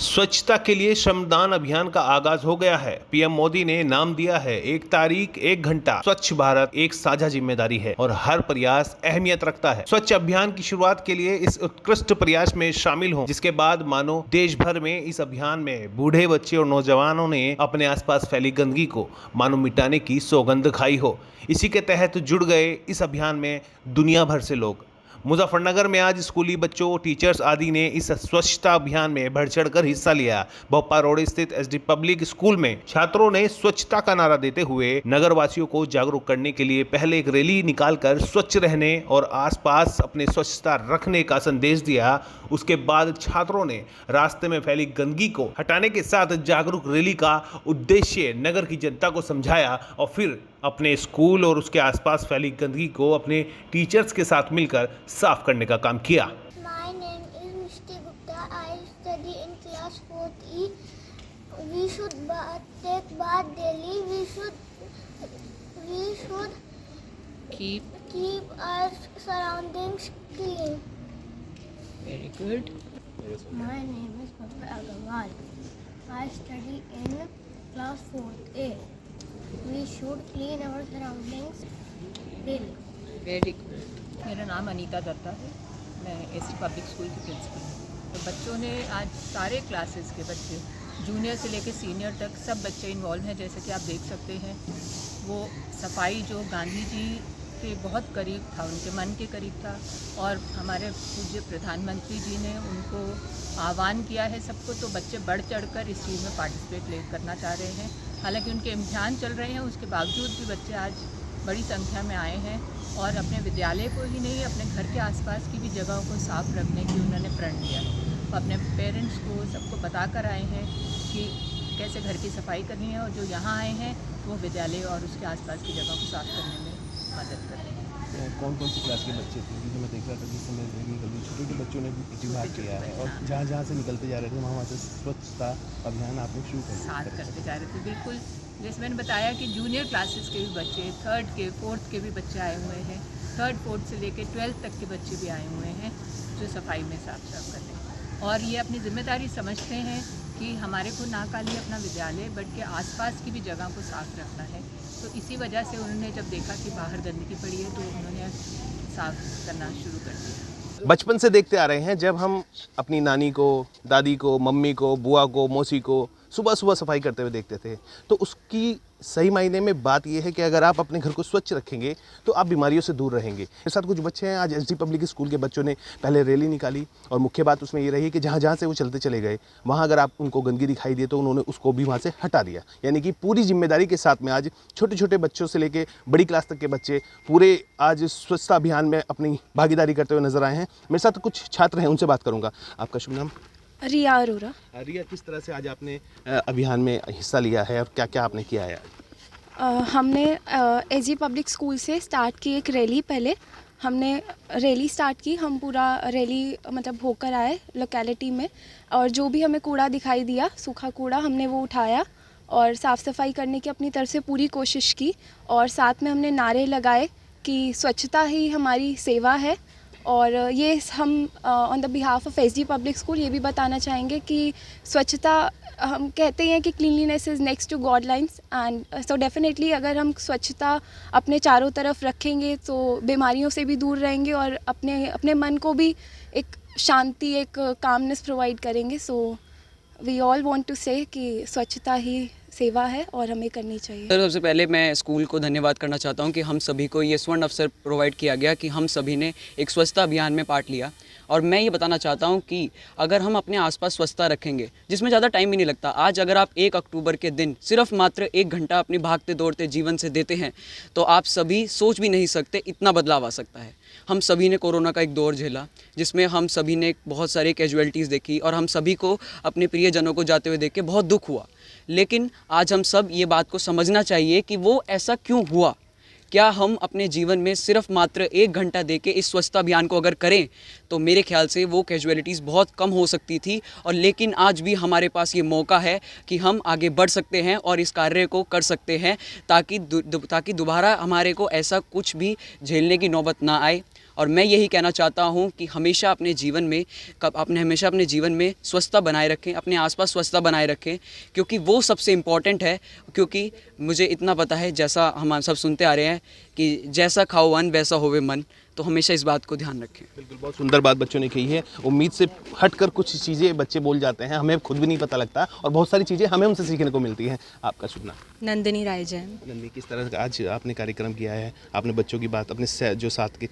स्वच्छता के लिए श्रमदान अभियान का आगाज हो गया है। पीएम मोदी ने नाम दिया है एक तारीख एक घंटा। स्वच्छ भारत एक साझा जिम्मेदारी है और हर प्रयास अहमियत रखता है। स्वच्छ अभियान की शुरुआत के लिए इस उत्कृष्ट प्रयास में शामिल हों, जिसके बाद मानो देश भर में इस अभियान में बूढ़े, बच्चे और नौजवानों ने अपने आसपास फैली गंदगी को मानो मिटाने की सौगंध खाई हो। इसी के तहत जुड़ गए इस अभियान में दुनिया भर से लोग। मुजफ्फरनगर में आज स्कूली बच्चों, टीचर्स आदि ने इस स्वच्छता अभियान में बढ़ चढ़कर हिस्सा लिया। भोपा रोड स्थित एसडी पब्लिक स्कूल में छात्रों ने स्वच्छता का नारा देते हुए नगरवासियों को जागरूक करने के लिए पहले एक रैली निकालकर स्वच्छ रहने और आसपास अपने स्वच्छता रखने का संदेश दिया। उसके बाद छात्रों ने रास्ते में फैली गंदगी को हटाने के साथ जागरूक रैली का उद्देश्य नगर की जनता को समझाया और फिर अपने स्कूल और उसके आसपास फैली गंदगी को अपने टीचर्स के साथ मिलकर साफ करने का काम किया। My name is Mr. Gupta. I study in class 4th E. We should take bath daily. We should keep our surroundings clean. Very good. My name is Papa Agarwal. I study in class 4th A. We should clean our surroundings daily. Very good. मेरा नाम अनीता दत्ता है। मैं ST public school की principal हूँ। तो बच्चों ने आज सारे क्लासेस के बच्चे, जूनियर से लेकर सीनियर तक सब बच्चे इन्वॉल्व हैं। जैसे कि आप देख सकते हैं, वो सफाई जो गांधी जी के बहुत करीब था, उनके मन के करीब था, और हमारे पूज्य प्रधानमंत्री जी ने उनको आह्वान किया है सबको। तो बच्चे बढ़ चढ़कर इस चीज़ में पार्टिसिपेट करना चाह रहे हैं। हालांकि उनके इम्तिहान चल रहे हैं, उसके बावजूद भी बच्चे आज बड़ी संख्या में आए हैं और अपने विद्यालय को ही नहीं, अपने घर के आसपास की भी जगहों को साफ रखने की उन्होंने प्रण लिया है। अपने पेरेंट्स को सबको बता कर आए हैं कि कैसे घर की सफाई करनी है, और जो यहाँ आए हैं वो विद्यालय और उसके आसपास की जगहों को साफ करने में मदद कर रहे हैं। कौन कौन सी क्लास के बच्चे थे? क्योंकि मैं देख रहा था जिस समय निकलती छोटे छोटे बच्चों ने भी प्रतिभाग किया है और जहाँ जहाँ से निकलते जा रहे थे वहाँ से स्वच्छता अभियान आपने शुरू कर साथ करते जा रहे थे। बिल्कुल, जैसे मैंने बताया कि जूनियर क्लासेस के भी बच्चे, 3rd के 4th के भी बच्चे आए हुए हैं, 3rd 4th से लेकर 12th तक के बच्चे भी आए हुए हैं जो सफाई में साफ कर रहे हैं। और ये अपनी जिम्मेदारी समझते हैं कि हमारे को ना खाली अपना विद्यालय बल्कि आसपास की भी जगह को साफ रखना है। तो इसी वजह से उन्होंने जब देखा कि बाहर गंदगी पड़ी है तो उन्होंने साफ करना शुरू कर दिया। बचपन से देखते आ रहे हैं, जब हम अपनी नानी को, दादी को, मम्मी को, बुआ को, मौसी को सुबह सुबह सफाई करते हुए देखते थे। तो उसकी सही मायने में बात यह है कि अगर आप अपने घर को स्वच्छ रखेंगे तो आप बीमारियों से दूर रहेंगे। मेरे साथ कुछ बच्चे हैं। आज एसडी पब्लिक स्कूल के बच्चों ने पहले रैली निकाली और मुख्य बात उसमें ये रही कि जहाँ जहाँ से वो चलते चले गए वहाँ अगर आप उनको गंदगी दिखाई दिए तो उन्होंने उसको भी वहाँ से हटा दिया। यानी कि पूरी जिम्मेदारी के साथ में आज छोटे छोटे बच्चों से लेकर बड़ी क्लास तक के बच्चे पूरे आज स्वच्छता अभियान में अपनी भागीदारी करते हुए नजर आए हैं। मेरे साथ कुछ छात्र हैं, उनसे बात करूँगा। आपका शुभ नाम? रिया अरोरा। रिया, किस तरह से आज आपने अभियान में हिस्सा लिया है और क्या क्या आपने किया है? हमने एसजी पब्लिक स्कूल से स्टार्ट की एक रैली। पहले हमने रैली स्टार्ट की, हम पूरा रैली मतलब होकर आए लोकेलिटी में, और जो भी हमें कूड़ा दिखाई दिया, सूखा कूड़ा, हमने वो उठाया और साफ़ सफाई करने की अपनी तरफ से पूरी कोशिश की। और साथ में हमने नारे लगाए कि स्वच्छता ही हमारी सेवा है। और ये हम on the behalf of SG public school ये भी बताना चाहेंगे कि स्वच्छता, हम कहते हैं कि cleanliness is next to godliness, and so definitely अगर हम स्वच्छता अपने चारों तरफ रखेंगे तो बीमारियों से भी दूर रहेंगे और अपने मन को भी एक शांति, एक कामनेस प्रोवाइड करेंगे। So we all want to say कि स्वच्छता ही सेवा है और हमें करनी चाहिए। सर, सबसे पहले मैं स्कूल को धन्यवाद करना चाहता हूं कि हम सभी को ये स्वर्ण अवसर प्रोवाइड किया गया कि हम सभी ने एक स्वच्छता अभियान में पार्ट लिया। और मैं ये बताना चाहता हूं कि अगर हम अपने आसपास स्वच्छता रखेंगे, जिसमें ज़्यादा टाइम भी नहीं लगता, आज अगर आप 1 अक्टूबर के दिन सिर्फ मात्र 1 घंटा अपने भागते दौड़ते जीवन से देते हैं तो आप सभी सोच भी नहीं सकते इतना बदलाव आ सकता है। हम सभी ने कोरोना का एक दौर झेला जिसमें हम सभी ने बहुत सारी कैजुअलिटीज़ देखी और हम सभी को अपने प्रियजनों को जाते हुए देख के बहुत दुख हुआ। लेकिन आज हम सब ये बात को समझना चाहिए कि वो ऐसा क्यों हुआ। क्या हम अपने जीवन में सिर्फ मात्र 1 घंटा देके इस स्वच्छता अभियान को अगर करें तो मेरे ख्याल से वो कैजुअलिटीज़ बहुत कम हो सकती थी। और लेकिन आज भी हमारे पास ये मौका है कि हम आगे बढ़ सकते हैं और इस कार्य को कर सकते हैं ताकि दोबारा हमारे को ऐसा कुछ भी झेलने की नौबत ना आए। और मैं यही कहना चाहता हूँ कि हमेशा अपने जीवन में स्वच्छता बनाए रखें, अपने आसपास स्वच्छता बनाए रखें, क्योंकि वो सबसे इम्पॉर्टेंट है। क्योंकि मुझे इतना पता है, जैसा हम सब सुनते आ रहे हैं कि जैसा खाओ अन्न वैसा होवे मन, तो हमेशा इस बात को ध्यान रखें। बिल्कुल, बहुत सुंदर बात बच्चों ने कही है। उम्मीद से हटकर कुछ चीज़ें बच्चे बोल जाते हैं, हमें खुद भी नहीं पता लगता और बहुत सारी चीज़ें हमें उनसे सीखने को मिलती हैं। आपका शुभ नाम? नंदिनी राय जैन। नंदिनी, किस तरह का आज आपने कार्यक्रम किया है? आपने बच्चों की बात, अपने जो साथ के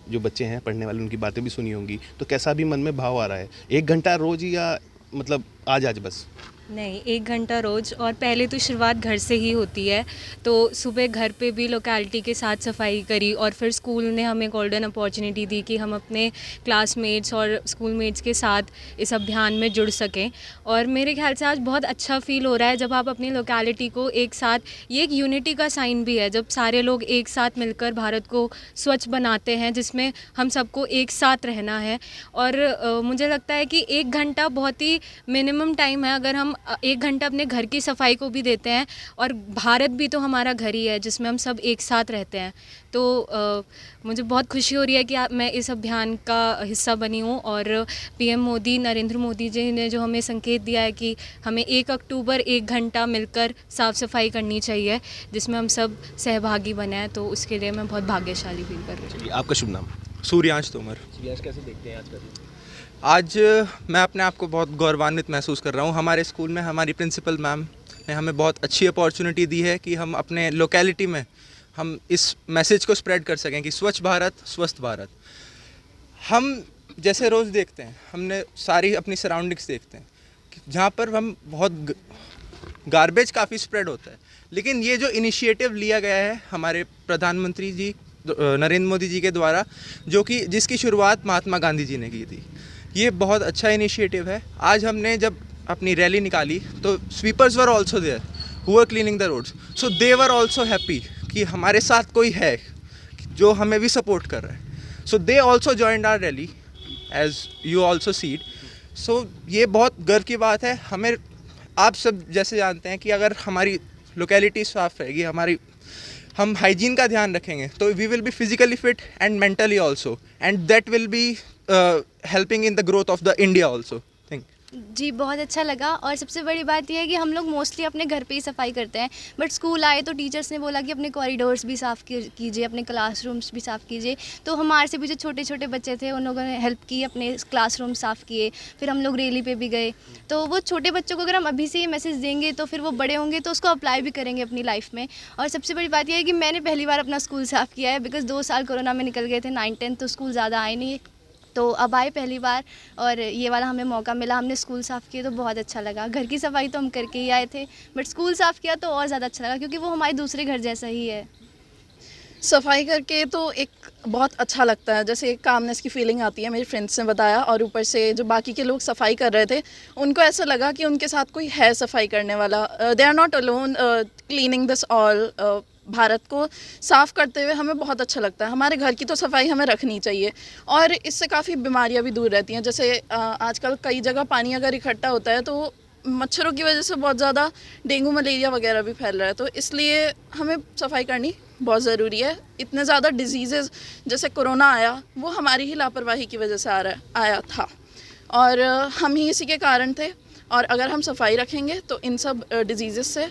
जो बच्चे हैं पढ़ने वाले, उनकी बातें भी सुनी होंगी, तो कैसा भी मन में भाव आ रहा है? 1 घंटा रोज या मतलब आज बस? नहीं, 1 घंटा रोज़, और पहले तो शुरुआत घर से ही होती है। तो सुबह घर पे भी लोकेलिटी के साथ सफाई करी, और फिर स्कूल ने हमें गोल्डन अपॉर्चुनिटी दी कि हम अपने क्लासमेट्स और स्कूलमेट्स के साथ इस अभियान में जुड़ सकें। और मेरे ख्याल से आज बहुत अच्छा फील हो रहा है जब आप अपनी लोकेलिटी को एक साथ, ये एक यूनिटी का साइन भी है जब सारे लोग एक साथ मिलकर भारत को स्वच्छ बनाते हैं, जिसमें हम सबको एक साथ रहना है। और मुझे लगता है कि 1 घंटा बहुत ही मिनिमम टाइम है। अगर हम 1 घंटा अपने घर की सफाई को भी देते हैं, और भारत भी तो हमारा घर ही है जिसमें हम सब एक साथ रहते हैं, तो मुझे बहुत खुशी हो रही है कि मैं इस अभियान का हिस्सा बनी हूँ। और पीएम मोदी, नरेंद्र मोदी जी ने जो हमें संकेत दिया है कि हमें 1 अक्टूबर 1 घंटा मिलकर साफ़ सफाई करनी चाहिए, जिसमें हम सब सहभागी बने हैं, तो उसके लिए मैं बहुत भाग्यशाली फील कर रही हूँ। आपका शुभ नाम? सूर्यांश तोमर। सूर्यांश, कैसे देखते हैं आज का दिन? आज मैं अपने आप को बहुत गौरवान्वित महसूस कर रहा हूँ। हमारे स्कूल में हमारी प्रिंसिपल मैम ने हमें बहुत अच्छी अपॉर्चुनिटी दी है कि हम अपने लोकेलिटी में हम इस मैसेज को स्प्रेड कर सकें कि स्वच्छ भारत स्वस्थ भारत। हम जैसे रोज़ देखते हैं, हमने सारी अपनी सराउंडिंग्स देखते हैं जहाँ पर हम बहुत गार्बेज काफ़ी स्प्रेड होता है, लेकिन ये जो इनिशिएटिव लिया गया है हमारे प्रधानमंत्री जी नरेंद्र मोदी जी के द्वारा, जो कि जिसकी शुरुआत महात्मा गांधी जी ने की थी, ये बहुत अच्छा इनिशिएटिव है। आज हमने जब अपनी रैली निकाली तो sweepers were also there who are cleaning the roads, so they were also happy कि हमारे साथ कोई है जो हमें भी सपोर्ट कर रहा है। So they also joined our rally as you also said. So ये बहुत गर्व की बात है। हमें, आप सब जैसे जानते हैं कि अगर हमारी लोकेलिटी साफ रहेगी, हम हाइजीन का ध्यान रखेंगे, तो we will be physically fit and mentally also, and that will be helping in the growth of the India also. जी, बहुत अच्छा लगा। और सबसे बड़ी बात यह है कि हम लोग मोस्टली अपने घर पे ही सफाई करते हैं, बट स्कूल आए तो टीचर्स ने बोला कि अपने कॉरिडोर्स भी साफ़ कीजिए, अपने क्लासरूम्स भी साफ़ कीजिए। तो हमारे से भी जो छोटे छोटे बच्चे थे उन लोगों ने हेल्प की, अपने क्लासरूम साफ़ किए। फिर हम लोग रैली पे भी गए। तो वो छोटे बच्चों को अगर हम अभी से ये मैसेज देंगे तो फिर वो बड़े होंगे तो उसको अप्लाई भी करेंगे अपनी लाइफ में। और सबसे बड़ी बात यह है कि मैंने पहली बार अपना स्कूल साफ़ किया है, बिकॉज़ 2 साल कोरोना में निकल गए थे, 9-10 तो स्कूल ज़्यादा आए नहीं, तो अब आए पहली बार और ये वाला हमें मौका मिला, हमने स्कूल साफ़ किया तो बहुत अच्छा लगा। घर की सफाई तो हम करके ही आए थे, बट स्कूल साफ़ किया तो और ज़्यादा अच्छा लगा, क्योंकि वो हमारे दूसरे घर जैसा ही है। सफाई करके तो एक बहुत अच्छा लगता है, जैसे एक कामनेस की फीलिंग आती है, मेरे फ्रेंड्स ने बताया। और ऊपर से जो बाकी के लोग सफाई कर रहे थे उनको ऐसा लगा कि उनके साथ कोई है सफाई करने वाला। They are not alone cleaning this all. Bharat को साफ़ करते हुए हमें बहुत अच्छा लगता है। हमारे घर की तो सफाई हमें रखनी चाहिए, और इससे काफ़ी बीमारियां भी दूर रहती हैं। जैसे आजकल कई जगह पानी अगर इकट्ठा होता है तो मच्छरों की वजह से बहुत ज़्यादा डेंगू मलेरिया वगैरह भी फैल रहा है, तो इसलिए हमें सफाई करनी बहुत ज़रूरी है। इतने ज़्यादा डिजीज़ेज़ जैसे कोरोना आया, वो हमारी ही लापरवाही की वजह से आया था, और हम ही इसी के कारण थे। और अगर हम सफाई रखेंगे तो इन सब डिजीज़ेज़ से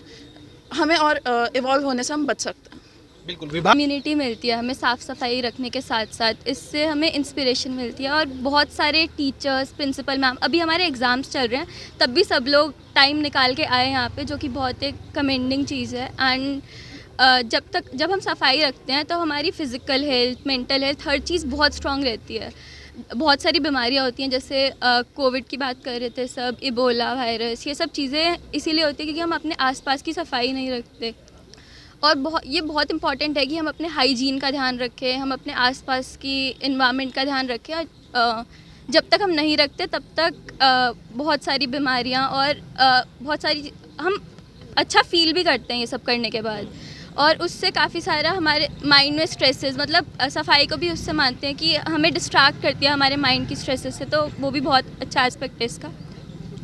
हमें और इवॉल्व होने से हम बच सकते हैं। बिल्कुल, कम्युनिटी मिलती है हमें साफ़ सफाई रखने के साथ साथ, इससे हमें इंस्पिरेशन मिलती है। और बहुत सारे टीचर्स, प्रिंसिपल मैम, अभी हमारे एग्ज़ाम्स चल रहे हैं तब भी सब लोग टाइम निकाल के आए यहाँ पे, जो कि बहुत एक कमेंडिंग चीज़ है। एंड जब हम सफाई रखते हैं तो हमारी फ़िज़िकल हेल्थ, मेंटल हेल्थ, हर चीज़ बहुत स्ट्रॉन्ग रहती है। बहुत सारी बीमारियाँ होती हैं, जैसे कोविड की बात कर रहे थे सब, इबोला वायरस, ये सब चीज़ें इसीलिए होती है क्योंकि हम अपने आसपास की सफाई नहीं रखते। और ये बहुत इंपॉर्टेंट है कि हम अपने हाइजीन का ध्यान रखें, हम अपने आसपास की इन्वायरमेंट का ध्यान रखें। और जब तक हम नहीं रखते तब तक बहुत सारी बीमारियाँ और बहुत सारी, हम अच्छा फील भी करते हैं ये सब करने के बाद, और उससे काफ़ी सारा हमारे माइंड में स्ट्रेसेस, मतलब सफाई को भी उससे मानते हैं कि हमें डिस्ट्रैक्ट करती है हमारे माइंड की स्ट्रेसेस से, तो वो भी बहुत अच्छा एस्पेक्ट है इसका।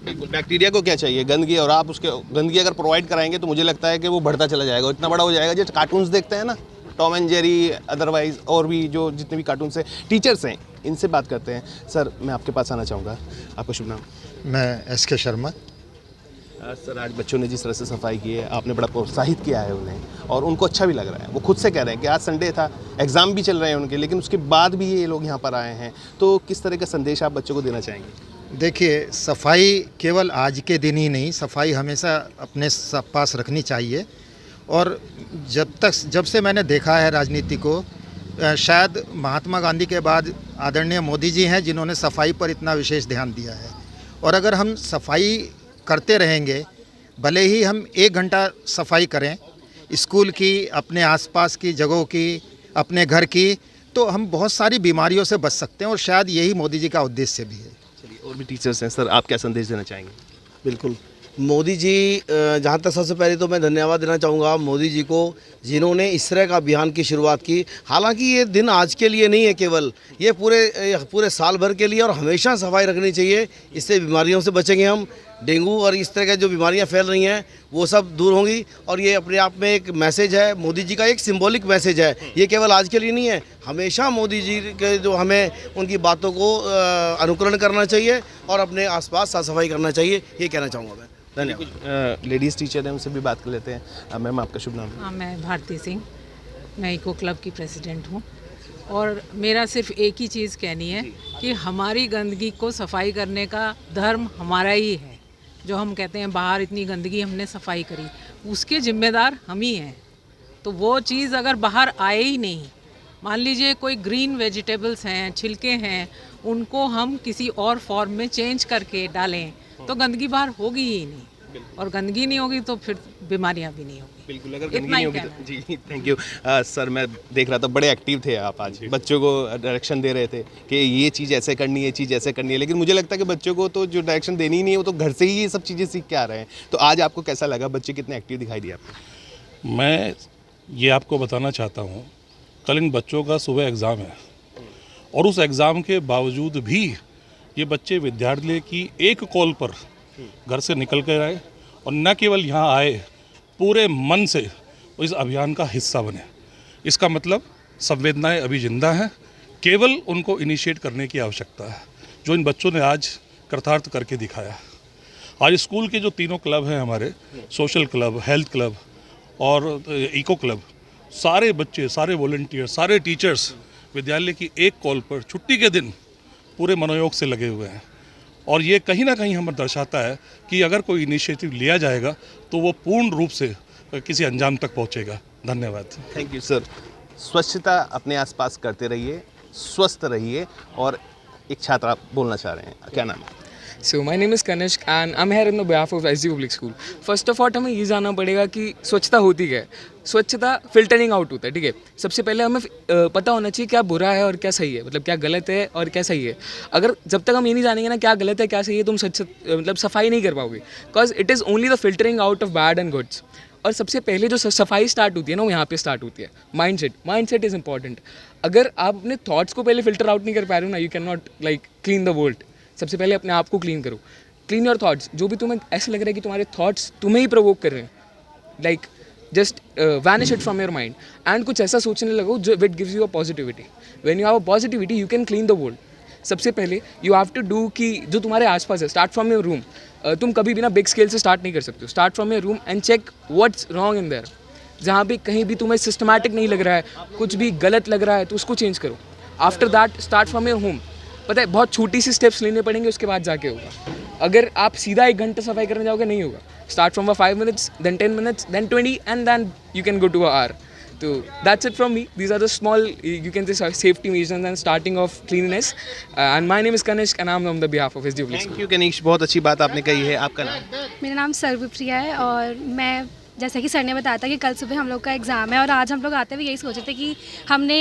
बिल्कुल, बैक्टीरिया को क्या चाहिए? गंदगी। और आप उसके गंदगी अगर प्रोवाइड कराएंगे तो मुझे लगता है कि वो बढ़ता चला जाएगा, इतना बड़ा हो जाएगा। जैसे कार्टून्स देखते हैं ना, टॉम एंड जेरी, अदरवाइज और भी जो जितने भी कार्टून से टीचर्स हैं, इनसे बात करते हैं। सर, मैं आपके पास आना चाहूँगा, आपका शुभ नाम? मैं SK शर्मा। सर, आज बच्चों ने जिस तरह से सफाई की है, आपने बड़ा प्रोत्साहित किया है उन्हें और उनको अच्छा भी लग रहा है। वो खुद से कह रहे हैं कि आज संडे था, एग्ज़ाम भी चल रहे हैं उनके, लेकिन उसके बाद भी ये लोग यहाँ पर आए हैं। तो किस तरह का संदेश आप बच्चों को देना चाहेंगे? देखिए, सफाई केवल आज के दिन ही नहीं, सफाई हमेशा अपने पास रखनी चाहिए। और जब से मैंने देखा है राजनीति को, शायद महात्मा गांधी के बाद आदरणीय मोदी जी हैं जिन्होंने सफाई पर इतना विशेष ध्यान दिया है। और अगर हम सफाई करते रहेंगे, भले ही हम 1 घंटा सफाई करें स्कूल की, अपने आसपास की जगहों की, अपने घर की, तो हम बहुत सारी बीमारियों से बच सकते हैं और शायद यही मोदी जी का उद्देश्य भी है। चलिए, और भी टीचर्स हैं सर, आप क्या संदेश देना चाहेंगे? बिल्कुल, मोदी जी, जहाँ तक सबसे पहले तो मैं धन्यवाद देना चाहूँगा मोदी जी को, जिन्होंने इस तरह का अभियान की शुरुआत की। हालांकि ये दिन आज के लिए नहीं है केवल, ये पूरे साल भर के लिए, और हमेशा सफाई रखनी चाहिए। इससे बीमारियों से बचेंगे हम। डेंगू और इस तरह की जो बीमारियां फैल रही हैं वो सब दूर होंगी। और ये अपने आप में एक मैसेज है, मोदी जी का एक सिंबॉलिक मैसेज है। ये केवल आज के लिए नहीं है, हमेशा मोदी जी के जो हमें उनकी बातों को अनुकरण करना चाहिए और अपने आसपास साफ सफाई करना चाहिए, ये कहना चाहूँगा मैं। धन्यवाद। लेडीज़ टीचर हैं, उनसे भी बात कर लेते हैं। मैम, आपका शुभ नाम? हाँ, मैं भारती सिंह, मैं इको क्लब की प्रेसिडेंट हूँ। और मेरा सिर्फ एक ही चीज़ कहनी है कि हमारी गंदगी को सफाई करने का धर्म हमारा ही है। जो हम कहते हैं बाहर इतनी गंदगी हमने सफाई करी, उसके जिम्मेदार हम ही हैं। तो वो चीज़ अगर बाहर आए ही नहीं, मान लीजिए कोई ग्रीन वेजिटेबल्स हैं, छिलके हैं, उनको हम किसी और फॉर्म में चेंज करके डालें तो गंदगी बाहर होगी ही नहीं। और गंदगी नहीं होगी तो फिर बीमारियां भी नहीं होगी। बिल्कुल, अगर गंदगी नहीं होगी तो। जी, थैंक यू। सर, मैं देख रहा था बड़े एक्टिव थे आप आज, बच्चों को डायरेक्शन दे रहे थे कि ये चीज़ ऐसे करनी है, ये चीज़ ऐसे करनी है। लेकिन मुझे लगता है कि बच्चों को तो जो डायरेक्शन देनी ही नहीं है, वो तो घर से ही ये सब चीज़ें सीख के आ रहे हैं। तो आज आपको कैसा लगा? बच्चे कितने एक्टिव दिखाई दिए आपको? मैं ये आपको बताना चाहता हूँ, कल इन बच्चों का सुबह एग्ज़ाम है और उस एग्ज़ाम के बावजूद भी ये बच्चे विद्यालय की एक कॉल पर घर से निकल कर आए और न केवल यहाँ आए, पूरे मन से इस अभियान का हिस्सा बने। इसका मतलब संवेदनाएं अभी जिंदा हैं, केवल उनको इनिशिएट करने की आवश्यकता है, जो इन बच्चों ने आज कृतार्थ करके दिखाया। आज स्कूल के जो तीनों क्लब हैं हमारे, सोशल क्लब, हेल्थ क्लब और इको क्लब, सारे बच्चे, सारे वॉलंटियर, सारे टीचर्स विद्यालय की एक कॉल पर छुट्टी के दिन पूरे मनोयोग से लगे हुए हैं। और ये कहीं ना कहीं हमें दर्शाता है कि अगर कोई इनिशिएटिव लिया जाएगा तो वो पूर्ण रूप से किसी अंजाम तक पहुंचेगा। धन्यवाद। Thank you sir. स्वच्छता अपने आसपास करते रहिए, स्वस्थ रहिए। और एक छात्र आप बोलना चाह रहे हैं, क्या नाम है? So my name is Kanishk and I'm here on the behalf of SG Public School. First of all हमें ये जानना पड़ेगा कि स्वच्छता होती क्या है। स्वच्छता फिल्टरिंग आउट होता है, ठीक है। सबसे पहले हमें पता होना चाहिए क्या बुरा है और क्या सही है, मतलब क्या गलत है और क्या सही है। अगर जब तक हम ये नहीं जानेंगे ना क्या गलत है क्या सही है, तुम मतलब सफाई नहीं कर पाओगे, because it is only the filtering out of bad and goods. और सबसे पहले जो सफाई स्टार्ट होती है ना, वो यहाँ पे स्टार्ट होती है। Mindset is important. अगर आप अपने थॉट्स को पहले फिल्टर आउट नहीं कर पा रहे हो ना, you can not like clean the world. सबसे पहले अपने आप को क्लीन करो, क्लीन योर थॉट्स। जो भी तुम्हें ऐसा लग रहा है कि तुम्हारे थॉट्स तुम्हें ही प्रोवोक कर रहे हैं, like just vanish it from your mind and कुछ ऐसा सोचने लगो जो which gives you a positivity. When you have a positivity you can clean the world. सबसे पहले यू हैव टू डू कि जो तुम्हारे आसपास है, स्टार्ट फ्रॉम योर रूम। तुम कभी भी ना बिग स्केल से स्टार्ट नहीं कर सकते हो। Start from your room and check what's wrong in there. जहाँ भी कहीं भी तुम्हें सिस्टमैटिक नहीं लग रहा है, कुछ भी गलत लग रहा है, तो उसको चेंज करो। After that start from your home. पता है, बहुत छोटी सी स्टेप्स लेने पड़ेंगे, उसके बाद जाके होगा। अगर आप सीधा 1 घंटा सफाई करने जाओगे नहीं होगा। Start from 5 minutes, then 10 minutes, then 20 and then you can go to an hour. So that's it from me. These are the small, you can say, safety measures and starting of cleanliness. And my name is Kanishk and I'm on the behalf of SG Public School. Thank you Kanishk, बहुत अच्छी बात आपने कही है। आपका नाम? मेरा नाम सर्वप्रिया है और मैं जैसा कि सर ने बताया था कि कल सुबह हम लोग का एग्ज़ाम है और आज हम लोग आते हुए यही सोच रहे थे कि हमने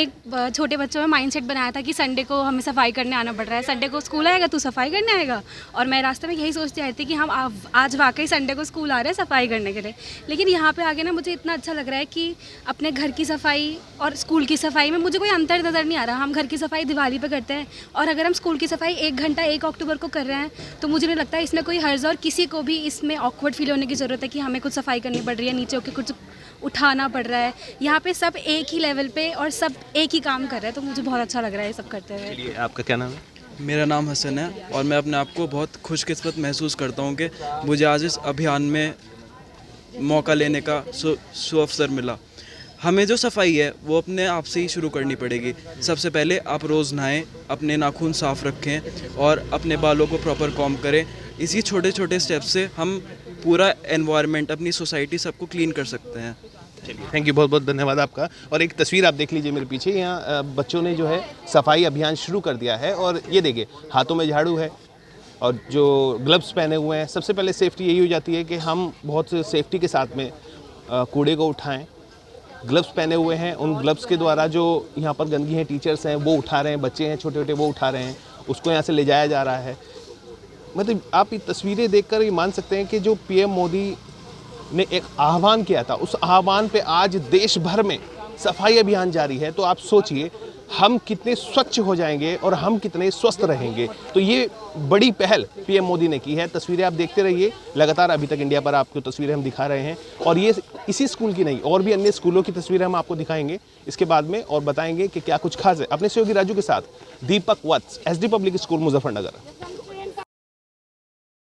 छोटे बच्चों में माइंडसेट बनाया था कि संडे को हमें सफाई करने आना पड़ रहा है। संडे को स्कूल आएगा तो सफाई करने आएगा। और मैं रास्ते में यही सोचती आई थी कि हम आज वाकई संडे को स्कूल आ रहे हैं सफाई करने के लिए। लेकिन यहाँ पे आगे ना मुझे इतना अच्छा लग रहा है कि अपने घर की सफाई और स्कूल की सफाई में मुझे कोई अंतर नज़र नहीं आ रहा। हम घर की सफाई दिवाली पर करते हैं और अगर हम स्कूल की सफाई 1 घंटा 1 अक्टूबर को कर रहे हैं तो मुझे नहीं लगता इसमें कोई हर्ज और किसी को भी इसमें ऑकवर्ड फील होने की ज़रूरत है कि हमें कुछ सफाई करनी पड़ रही है रही है, नीचे होकर कुछ उठाना पड़ रहा है। यहाँ पे सब एक ही लेवल पे और सब एक ही काम कर रहे हैं, तो मुझे बहुत अच्छा लग रहा है ये सब करते हुए। आपका क्या नाम है? मेरा नाम हसन है और मैं अपने आप को बहुत खुशकिस्मत महसूस करता हूँ कि मुझे आज इस अभियान में मौका लेने का सुअवसर मिला। हमें जो सफाई है वो अपने आप से ही शुरू करनी पड़ेगी। सबसे पहले आप रोज़ नहाएं, अपने नाखून साफ़ रखें और अपने बालों को प्रॉपर कॉम्ब करें। इसी छोटे छोटे स्टेप से हम पूरा एनवायरनमेंट, अपनी सोसाइटी, सबको क्लीन कर सकते हैं। चलिए, थैंक यू, बहुत बहुत धन्यवाद आपका। और एक तस्वीर आप देख लीजिए मेरे पीछे, यहाँ बच्चों ने जो है सफाई अभियान शुरू कर दिया है और ये देखिए हाथों में झाड़ू है और जो ग्लव्स पहने हुए हैं। सबसे पहले सेफ्टी यही हो जाती है कि हम बहुत सेफ्टी के साथ में कूड़े को उठाएं। ग्लव्स पहने हुए हैं, उन ग्लव्स के द्वारा जो यहाँ पर गंदगी है, टीचर्स हैं वो उठा रहे हैं, बच्चे हैं छोटे छोटे वो उठा रहे हैं, उसको यहाँ से ले जाया जा रहा है। मतलब आप ये तस्वीरें देखकर ये मान सकते हैं कि जो पीएम मोदी ने एक आह्वान किया था, उस आह्वान पे आज देश भर में सफाई अभियान जारी है। तो आप सोचिए हम कितने स्वच्छ हो जाएंगे और हम कितने स्वस्थ रहेंगे। तो ये बड़ी पहल पीएम मोदी ने की है। तस्वीरें आप देखते रहिए लगातार, अभी तक इंडिया पर आपको तस्वीरें हम दिखा रहे हैं और ये इसी स्कूल की नहीं और भी अन्य स्कूलों की तस्वीरें हम आपको दिखाएंगे इसके बाद में और बताएंगे कि क्या कुछ खास है। अपने सहयोगी राजू के साथ दीपक वत्स, SD पब्लिक स्कूल मुजफ्फरनगर।